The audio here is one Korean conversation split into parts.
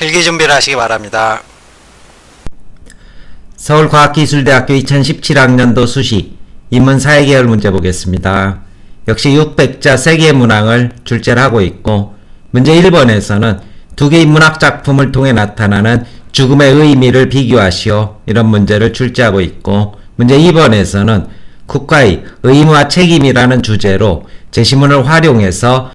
필기 준비를 하시기 바랍니다. 서울과학기술대학교 2017학년도 수시 인문사회계열 문제 보겠습니다. 역시 600자 세계문항을 출제를 하고 있고, 문제 1번에서는 두 개의 문학 작품을 통해 나타나는 죽음의 의미를 비교하시오, 이런 문제를 출제하고 있고, 문제 2번에서는 국가의 의무와 책임이라는 주제로 제시문을 활용해서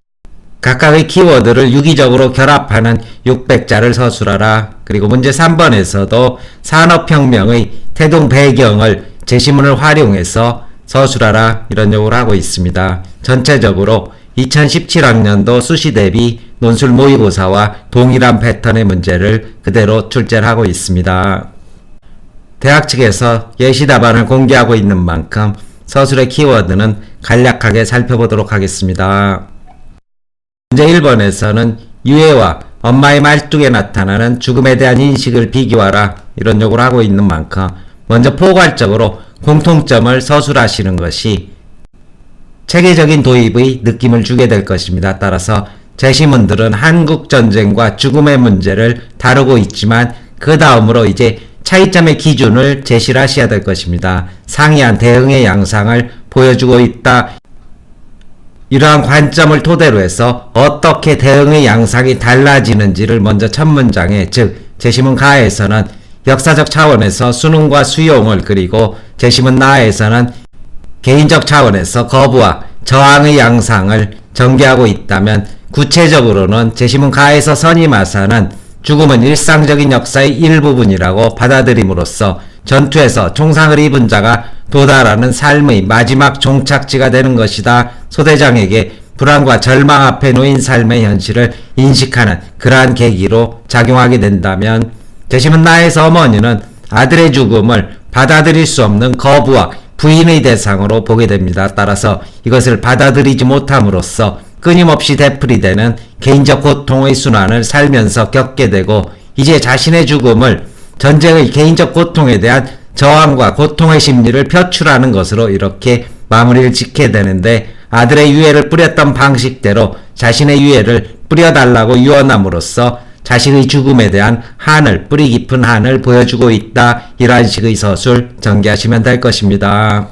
각각의 키워드를 유기적으로 결합하는 600자를 서술하라. 그리고 문제 3번에서도 산업혁명의 태동 배경을 제시문을 활용해서 서술하라, 이런 요구를 하고 있습니다. 전체적으로 2017학년도 수시 대비 논술 모의고사와 동일한 패턴의 문제를 그대로 출제를 하고 있습니다. 대학 측에서 예시 답안을 공개하고 있는 만큼 서술의 키워드는 간략하게 살펴보도록 하겠습니다. 문제 1번에서는 유해와 엄마의 말뚝에 나타나는 죽음에 대한 인식을 비교하라, 이런 요구를 하고 있는 만큼 먼저 포괄적으로 공통점을 서술하시는 것이 체계적인 도입의 느낌을 주게 될 것입니다. 따라서 제시문들은 한국전쟁과 죽음의 문제를 다루고 있지만 그 다음으로 이제 차이점의 기준을 제시를 하셔야 될 것입니다. 상이한 대응의 양상을 보여주고 있다. 이러한 관점을 토대로 해서 어떻게 대응의 양상이 달라지는지를 먼저 첫 문장에, 즉 제시문 가에서는 역사적 차원에서 수능과 수용을, 그리고 제시문 나에서는 개인적 차원에서 거부와 저항의 양상을 전개하고 있다면, 구체적으로는 제시문 가에서 선임하사는 죽음은 일상적인 역사의 일부분이라고 받아들임으로써 전투에서 총상을 입은 자가 도달하는 삶의 마지막 종착지가 되는 것이다. 소대장에게 불안과 절망 앞에 놓인 삶의 현실을 인식하는 그러한 계기로 작용하게 된다면, 제시문 나에서 어머니는 아들의 죽음을 받아들일 수 없는 거부와 부인의 대상으로 보게 됩니다. 따라서 이것을 받아들이지 못함으로써 끊임없이 되풀이되는 개인적 고통의 순환을 살면서 겪게 되고, 이제 자신의 죽음을 전쟁의 개인적 고통에 대한 저항과 고통의 심리를 표출하는 것으로 이렇게 마무리를 짓게 되는데, 아들의 유해를 뿌렸던 방식대로 자신의 유해를 뿌려달라고 유언함으로써 자식의 죽음에 대한 한을, 뿌리 깊은 한을 보여주고 있다. 이러한 식의 서술 전개하시면 될 것입니다.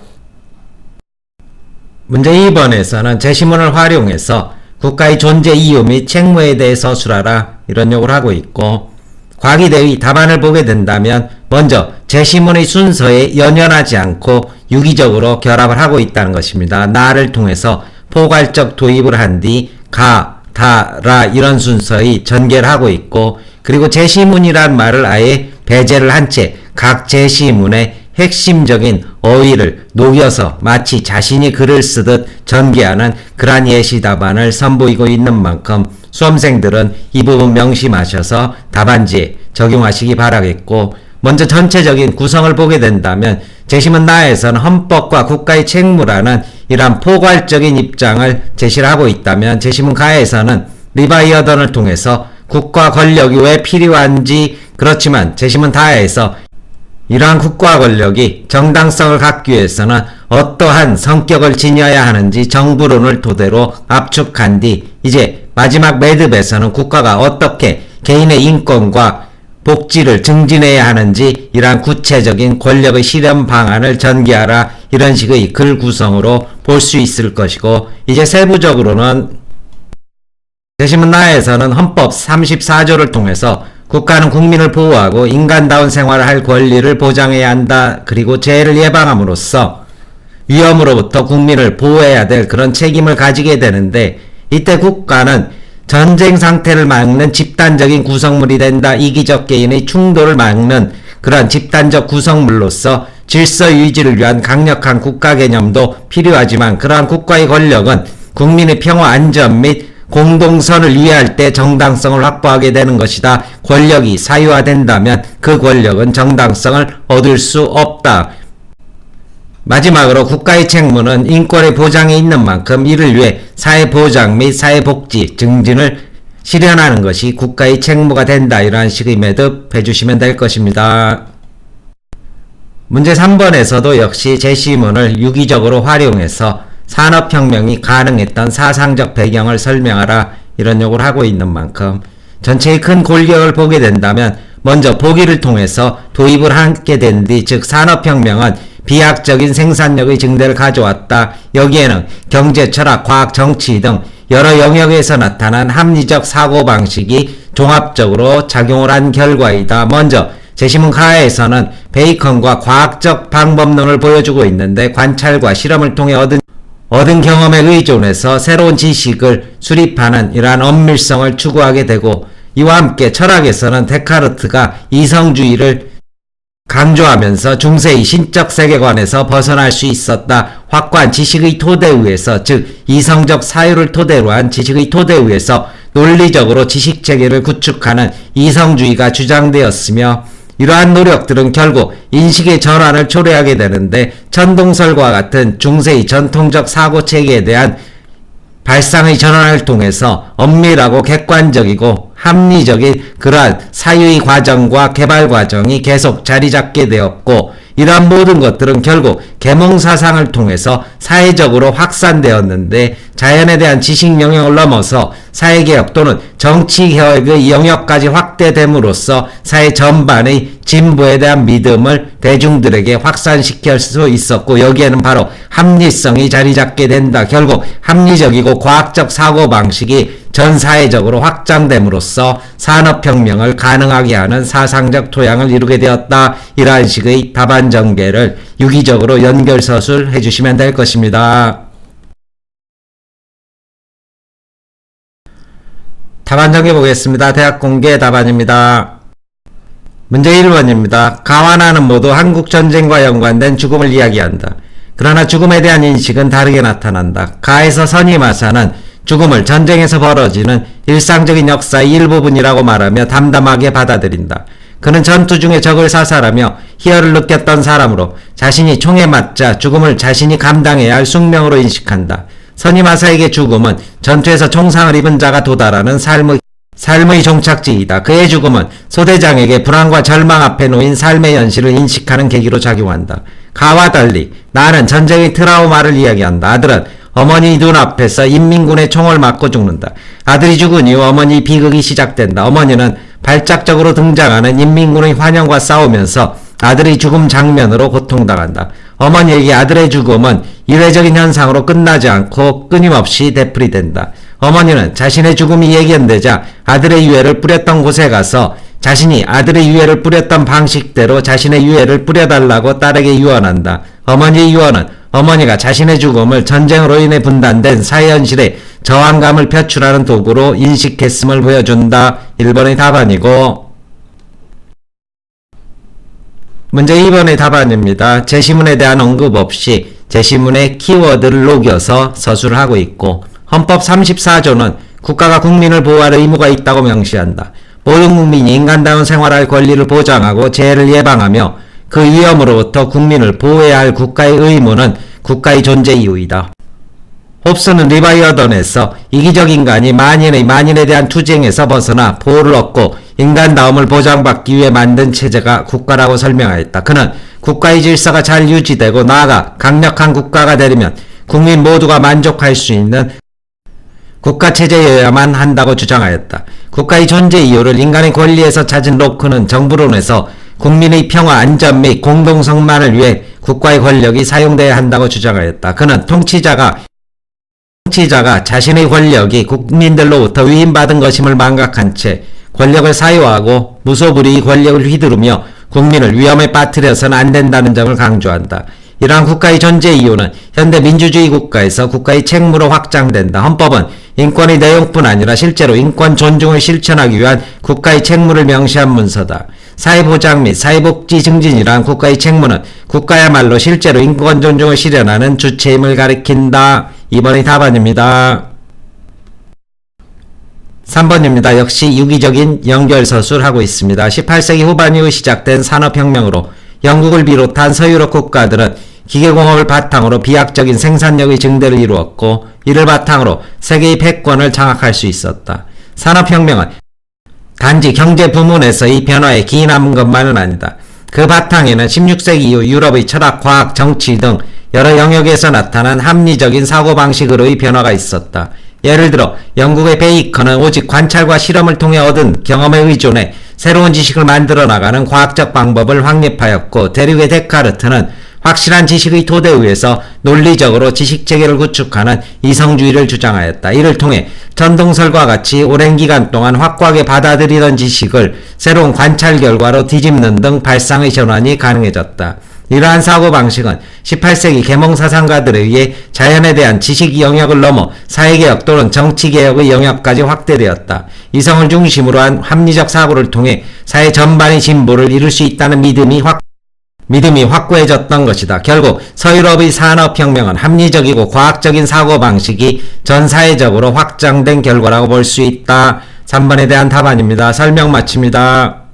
문제 2번에서는 제시문을 활용해서 국가의 존재 이유 및 책무에 대해 서술하라, 이런 요구를 하고 있고, 과기대의 답안을 보게 된다면 먼저 제시문의 순서에 연연하지 않고 유기적으로 결합을 하고 있다는 것입니다. 나를 통해서 포괄적 도입을 한 뒤 가, 다, 라 이런 순서의 전개를 하고 있고, 그리고 제시문이란 말을 아예 배제를 한 채 각 제시문에 핵심적인 어휘를 녹여서 마치 자신이 글을 쓰듯 전개하는 그러한 예시 답안을 선보이고 있는 만큼 수험생들은 이 부분 명심하셔서 답안지에 적용하시기 바라겠고, 먼저 전체적인 구성을 보게 된다면 제시문 나에서는 헌법과 국가의 책무라는 이러한 포괄적인 입장을 제시를 하고 있다면, 제시문 가에서는 리바이어던을 통해서 국가 권력이 왜 필요한지, 그렇지만 제시문 다에서 이러한 국가 권력이 정당성을 갖기 위해서는 어떠한 성격을 지녀야 하는지 정부론을 토대로 압축한 뒤 이제 마지막 매듭에서는 국가가 어떻게 개인의 인권과 복지를 증진해야 하는지 이러한 구체적인 권력의 실현 방안을 전개하라, 이런 식의 글 구성으로 볼 수 있을 것이고, 이제 세부적으로는 제시문 나에서는 헌법 34조를 통해서 국가는 국민을 보호하고 인간다운 생활을 할 권리를 보장해야 한다. 그리고 재해를 예방함으로써 위험으로부터 국민을 보호해야 될 그런 책임을 가지게 되는데, 이때 국가는 전쟁 상태를 막는 집단적인 구성물이 된다. 이기적 개인의 충돌을 막는 그런 집단적 구성물로서 질서 유지를 위한 강력한 국가 개념도 필요하지만, 그러한 국가의 권력은 국민의 평화 안전 및 공동선을 위해할 때 정당성을 확보하게 되는 것이다. 권력이 사유화된다면 그 권력은 정당성을 얻을 수 없다. 마지막으로 국가의 책무는 인권의 보장에 있는 만큼 이를 위해 사회보장 및 사회복지 증진을 실현하는 것이 국가의 책무가 된다. 이러한 식의 매듭해 주시면 될 것입니다. 문제 3번에서도 역시 제시문을 유기적으로 활용해서 산업혁명이 가능했던 사상적 배경을 설명하라, 이런 요구를 하고 있는 만큼 전체의 큰 골격을 보게 된다면 먼저 보기를 통해서 도입을 하게 된 뒤, 즉 산업혁명은 비약적인 생산력의 증대를 가져왔다. 여기에는 경제, 철학, 과학, 정치 등 여러 영역에서 나타난 합리적 사고방식이 종합적으로 작용을 한 결과이다. 먼저 제시문 가에서는 베이컨과 과학적 방법론을 보여주고 있는데, 관찰과 실험을 통해 얻은 경험에 의존해서 새로운 지식을 수립하는 이러한 엄밀성을 추구하게 되고, 이와 함께 철학에서는 데카르트가 이성주의를 강조하면서 중세의 신적 세계관에서 벗어날 수 있었다. 확고한 지식의 토대 위에서, 즉 이성적 사유를 토대로 한 지식의 토대 위에서 논리적으로 지식체계를 구축하는 이성주의가 주장되었으며, 이러한 노력들은 결국 인식의 전환을 초래하게 되는데, 천동설과 같은 중세의 전통적 사고체계에 대한 발상의 전환을 통해서 엄밀하고 객관적이고 합리적인 그러한 사유의 과정과 개발 과정이 계속 자리잡게 되었고, 이러한 모든 것들은 결국 계몽사상을 통해서 사회적으로 확산되었는데, 자연에 대한 지식 영역을 넘어서 사회개혁 또는 정치개혁의 영역까지 확대됨으로써 사회 전반의 진보에 대한 믿음을 대중들에게 확산시킬 수 있었고, 여기에는 바로 합리성이 자리잡게 된다. 결국 합리적이고 과학적 사고방식이 전 사회적으로 확장됨으로써 산업혁명을 가능하게 하는 사상적 토양을 이루게 되었다. 이러한 식의 답안 전개를 유기적으로 연결서술 해주시면 될 것입니다. 답안 전개 보겠습니다. 대학 공개 답안입니다. 문제 1번입니다. 가와나는 모두 한국전쟁과 연관된 죽음을 이야기한다. 그러나 죽음에 대한 인식은 다르게 나타난다. 가에서 선임하사는 죽음을 전쟁에서 벌어지는 일상적인 역사의 일부분이라고 말하며 담담하게 받아들인다. 그는 전투 중에 적을 사살하며 희열을 느꼈던 사람으로 자신이 총에 맞자 죽음을 자신이 감당해야 할 숙명으로 인식한다. 선임하사에게 죽음은 전투에서 총상을 입은 자가 도달하는 삶의 종착지이다. 그의 죽음은 소대장에게 불안과 절망 앞에 놓인 삶의 현실을 인식하는 계기로 작용한다. 가와 달리 나는 전쟁의 트라우마를 이야기한다. 아들은 어머니 눈앞에서 인민군의 총을 맞고 죽는다. 아들이 죽은 이후 어머니 비극이 시작된다. 어머니는 발작적으로 등장하는 인민군의 환영과 싸우면서 아들의 죽음 장면으로 고통당한다. 어머니에게 아들의 죽음은 이례적인 현상으로 끝나지 않고 끊임없이 되풀이된다. 어머니는 자신의 죽음이 예견되자 아들의 유해를 뿌렸던 곳에 가서 자신이 아들의 유해를 뿌렸던 방식대로 자신의 유해를 뿌려달라고 딸에게 유언한다. 어머니의 유언은 어머니가 자신의 죽음을 전쟁으로 인해 분단된 사회현실에 저항감을 표출하는 도구로 인식했음을 보여준다. 1번의 답안이고, 문제 2번의 답안입니다. 제시문에 대한 언급 없이 제시문의 키워드를 녹여서 서술을 하고 있고, 헌법 34조는 국가가 국민을 보호할 의무가 있다고 명시한다. 모든 국민이 인간다운 생활할 권리를 보장하고 재해를 예방하며 그 위험으로부터 국민을 보호해야 할 국가의 의무는 국가의 존재 이유이다. 홉스는 리바이어던에서 이기적 인간이 만인에 대한 투쟁에서 벗어나 보호를 얻고 인간다움을 보장받기 위해 만든 체제가 국가라고 설명하였다. 그는 국가의 질서가 잘 유지되고 나아가 강력한 국가가 되려면 국민 모두가 만족할 수 있는 국가체제여야만 한다고 주장하였다. 국가의 존재 이유를 인간의 권리에서 찾은 로크는 정부론에서 국민의 평화, 안전 및 공동성만을 위해 국가의 권력이 사용돼야 한다고 주장하였다. 그는 통치자가 자신의 권력이 국민들로부터 위임받은 것임을 망각한 채 권력을 사유하고 무소불위의 권력을 휘두르며 국민을 위험에 빠뜨려서는 안 된다는 점을 강조한다. 이러한 국가의 존재 이유는 현대 민주주의 국가에서 국가의 책무로 확장된다. 헌법은 인권의 내용뿐 아니라 실제로 인권 존중을 실천하기 위한 국가의 책무를 명시한 문서다. 사회보장 및 사회복지 증진이란 국가의 책무는 국가야말로 실제로 인권 존중을 실현하는 주체임을 가리킨다. 2번의 답안입니다. 3번입니다. 역시 유기적인 연결서술 하고 있습니다. 18세기 후반 이후 시작된 산업혁명으로 영국을 비롯한 서유럽 국가들은 기계공업을 바탕으로 비약적인 생산력의 증대를 이루었고, 이를 바탕으로 세계의 패권을 장악할 수 있었다. 산업혁명은 단지 경제 부문에서의 변화에 기인한 것만은 아니다. 그 바탕에는 16세기 이후 유럽의 철학, 과학, 정치 등 여러 영역에서 나타난 합리적인 사고방식으로의 변화가 있었다. 예를 들어 영국의 베이컨은 오직 관찰과 실험을 통해 얻은 경험에 의존해 새로운 지식을 만들어 나가는 과학적 방법을 확립하였고, 대륙의 데카르트는 확실한 지식의 토대 위에서 논리적으로 지식체계를 구축하는 이성주의를 주장하였다. 이를 통해 전동설과 같이 오랜 기간 동안 확고하게 받아들이던 지식을 새로운 관찰 결과로 뒤집는 등 발상의 전환이 가능해졌다. 이러한 사고방식은 18세기 계몽사상가들에 의해 자연에 대한 지식 영역을 넘어 사회개혁 또는 정치개혁의 영역까지 확대되었다. 이성을 중심으로 한 합리적 사고를 통해 사회 전반의 진보를 이룰 수 있다는 믿음이 확고해졌던 것이다. 결국 서유럽의 산업혁명은 합리적이고 과학적인 사고방식이 전 사회적으로 확장된 결과라고 볼 수 있다. 3번에 대한 답안입니다. 설명 마칩니다.